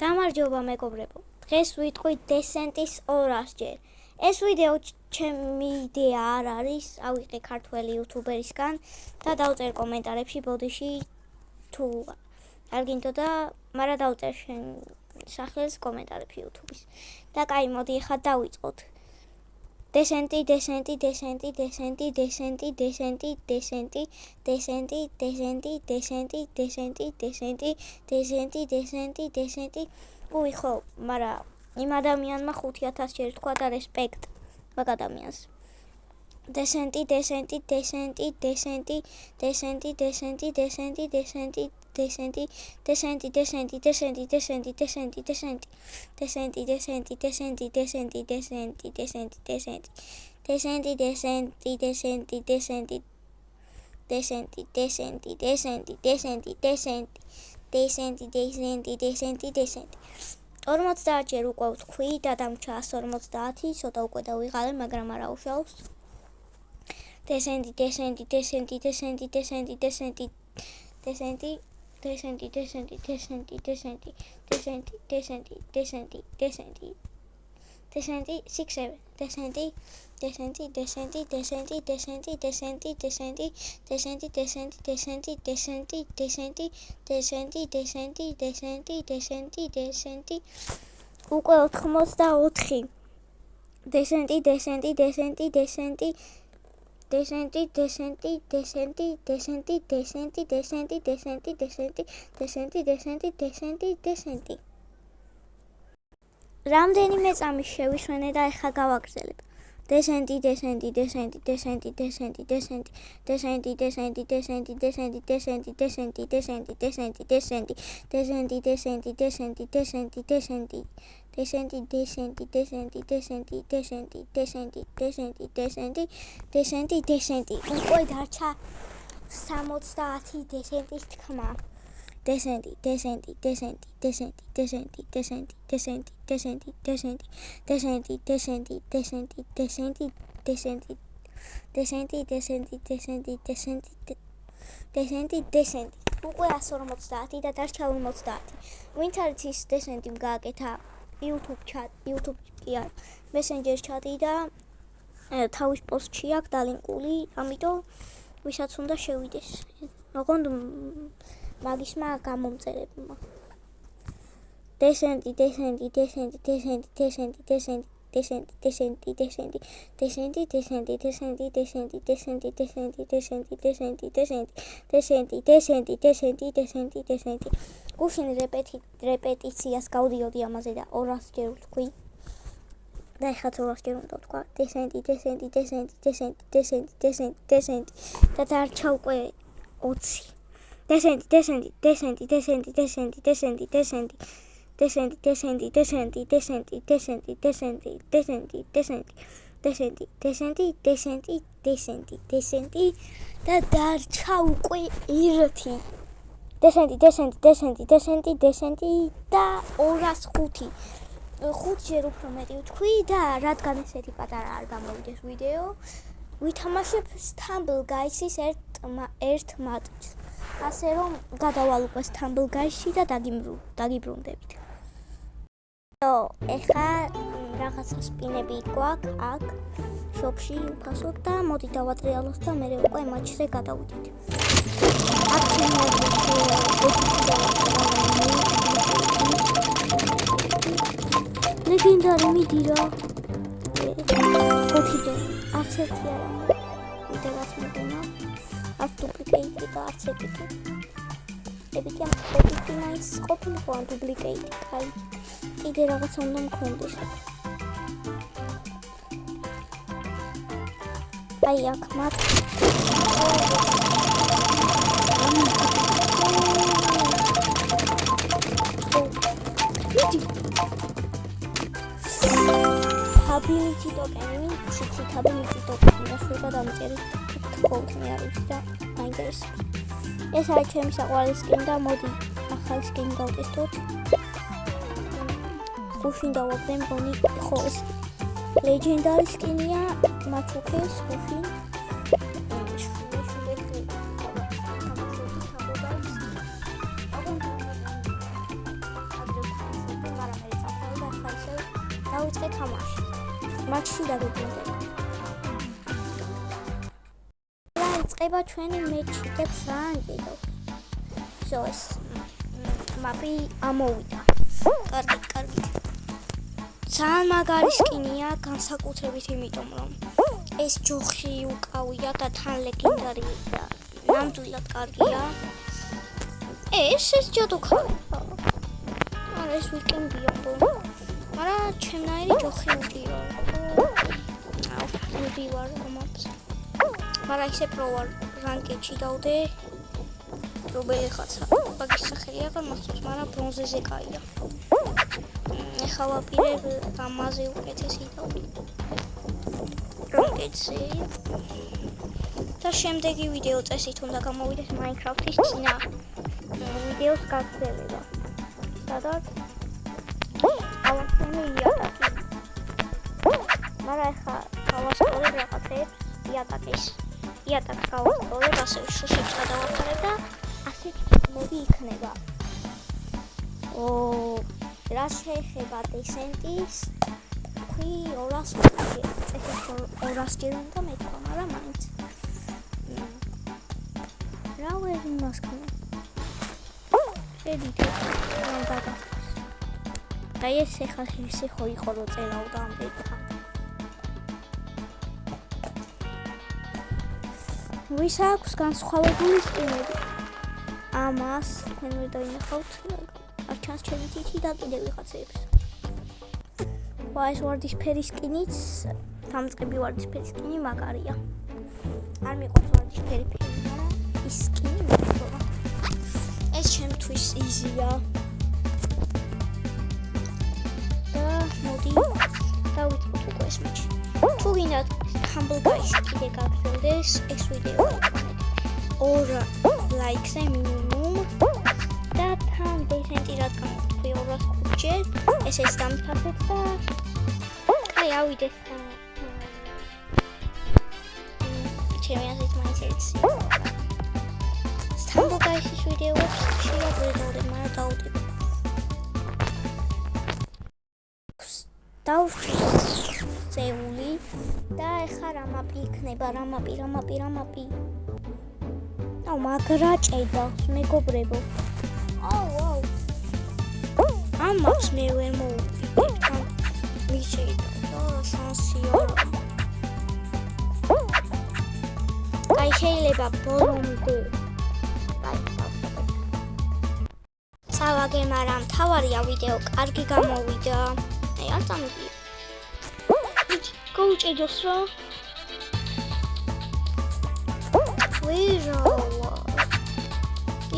გამარჯობა მეგობრებო. დღეს ვიტყვით Descent-ის 200-ჯერ. ეს ვიდეო ჩემი იდეა არ არის, ავიღე ქართველი იუთუბერისგან და დავწერ კომენტარებში ბოდიში თუ არ გინდოდა, მაგრამ დავწერ შენ სახელს კომენტარებში იუთუბის. და კაი, მოდი ახლა დავიწყოთ. Descent-ი უი ხო, მაგრამ იმ ადამიანმა 5000 ჯერ თქვა და რესპექტ მაგ ადამიანს. Descent-ი ჯერ უკვე ვთქვი და დამრჩა 150, ცოტა უკვე დავიღალე, მაგრამ არა უშავს. Descent უკვე 84. რამდენიმე წამის შევისვენე და ახლა გავაგრძელებ. Descent უკვე დარჩა 70 Descent-ის თქმა. Descent უკვე 150 და დარჩა 50. ვინც არის ის Descent-ი გააკეთა YouTube კი არ Messenger chat-ი და თავის პოსტში აქვს დალინკული, ამიტომ ვისაც უნდა შევიდეს. ოღონდ მაგისმა გამომწერებმა. Descent გუშინ რეპეტიციას გავდიოდი ამაზე და 200 ჯერ ვთქვი. და ახლა 200 ჯერ უნდა ვთქვა. Descent და დარჩა უკვე 20. Descent და დარჩა უკვე 1. Descent და 205. 5 ჯერ უფრო მეტი ვთქვი და რადგან ესეთი პატარა არ გამოვიდეს ვიდეო, ვითამაშებ Stumble Guys-ის ერთ მატჩს. ასე რომ გადავალ უკვე Stumble Guys-ში და დაგიბრუნდებით. ეხლა რაღაცა სპინები გვაქვს აქ შოპში უფასოდ და მოდი დავატრიალოთ და მე უკვე მატჩზე გადავიდეთ. ლეგენდარი მიდირა. 5-დან არც ერთი არა. ვიდეოს მოგონა. არც დუპლიკეიტი და არც epiki. epiki ამ epiki-ის ყოფილიყო ან დუპლიკეიტი. კაი. კიდე რაღაცა უნდა მქონდეს. აი აქ მათ ability token-ი, ციცით ability token-ი რახება დამწერეთ ხოლმე არის და აინტერესებს. ეს არის ჩემი საყვარელი skin და მოდი ახალი skin გავტესტოთ. გუშინ დავაგდე მგონი ხო ეს legendary skin-ია მაჩუქეს გუშინ. დავიწყე თამაში. მატჩი დაგებრუნდები. რა იწყება ჩვენი მეჩი და ძალიან გიდო. ეს მაპი ამოვიდა. კარგი. ძალიან მაგარი სკინია, განსაკუთრებით იმიტომ, რომ ეს ჯოხი უკავია და თან ლეგენდარია. ნამდვილად კარგია. ეს ჯადოქარი. არა ეს ვიკენდია, მაგრამ ჩემნაირი ჯოხი უჭირა. ვარ მომაქვს. მაგრამ ისე პრო ვარ რანკედში დავდე. რობელი ხაცა. მაგის სახელი აღარ მახსოვს, მაგრამ ბრონზეზე კაია. ეხლა ვაპირებ ამაზე უკეთესი დავდე. რანკედზე. და შემდეგი ვიდეო წესით უნდა გამოვიდეს Minecraft-ის წინა ვიდეოს გაგრძელება. სადაც ავასწრები იატაკი. მაგრამ ეხლა გავასწორებ რაღაცებს იატაკს გავასწორებ, ასე შუშებს გადავაფარებ და ასეთი მოდი იქნება. რა შეეხება დესენტის თქვი 200 ეს 200 ჯერ უნდა მეთქვა, მაგრამ მაინც რა ვერ იმასქნა. შედით რა დაგასწრეს. და ეს ეხლა ისე ხო იყო რომ წელავდა ამდენ ხან. ვის აქვს განსხვავებული სტილები? ამას თქვენ ვერ დაინახავთ. არ ჩანს ჩემი თითი და კიდევ ვიღაცებს. ეს ვარდისფერი სკინიც, დამწყები ვარდისფერი სკინი მაგარია. არ მიყვარს ვარდისფერი ფერი, მაგრამ ის სკინი მეწონა. ეს ჩემთვის იზია. და მოდი დავიწყოთ უკვე ეს მეჩი. თუ გინდათ Humble Guys-ში კიდე გაგრძელდეს ეს ვიდეო. 2 ლაიქზე მინიმუმ და თან დესენტი რადგან თქვი 205 ჯერ ესეც დამთავრეთ და აი ავიდეს ჩემი აზრით მაინც ერთი Humble Guys-ის ვიდეოებს შეაძლევთ, მაგრამ დავუდებ. დავწეული და ეხლა რა მაპი იქნება, რა მაპი. აუ მაგრა ჭედავს მეგობრებო. აუ. ამ მაპს მე ვერ მოვიდებ თან მიჭედა. შანსია. აი შეიძლება ბოლომდე. წავაგე, მაგრამ თავარია ვიდეო კარგი გამოვიდა. აი არ წამოდი. გაუჭედოს რა. ვიჟოლა.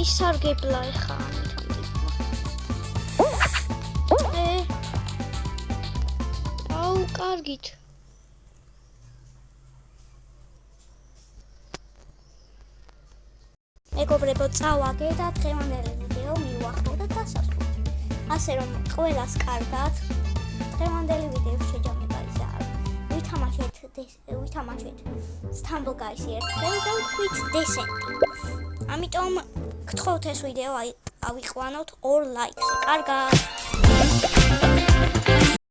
ისარგებლა ეხა ამიტომ. აუ კარგით. მეგობრებო, წავაგე და დღევანდელი ვიდეო მივახტო და დასასრულე. ასე რომ ყველას კარგად. დღევანდელი ვიდეოს შეჯამება ისაა. ვითამაშეთ Humble Guys-ი ერთხელ და ვთქვით დესენტი. ამიტომ გთხოვთ ეს ვიდეო ავიყვანოთ 2 ლაიქზე. კარგად.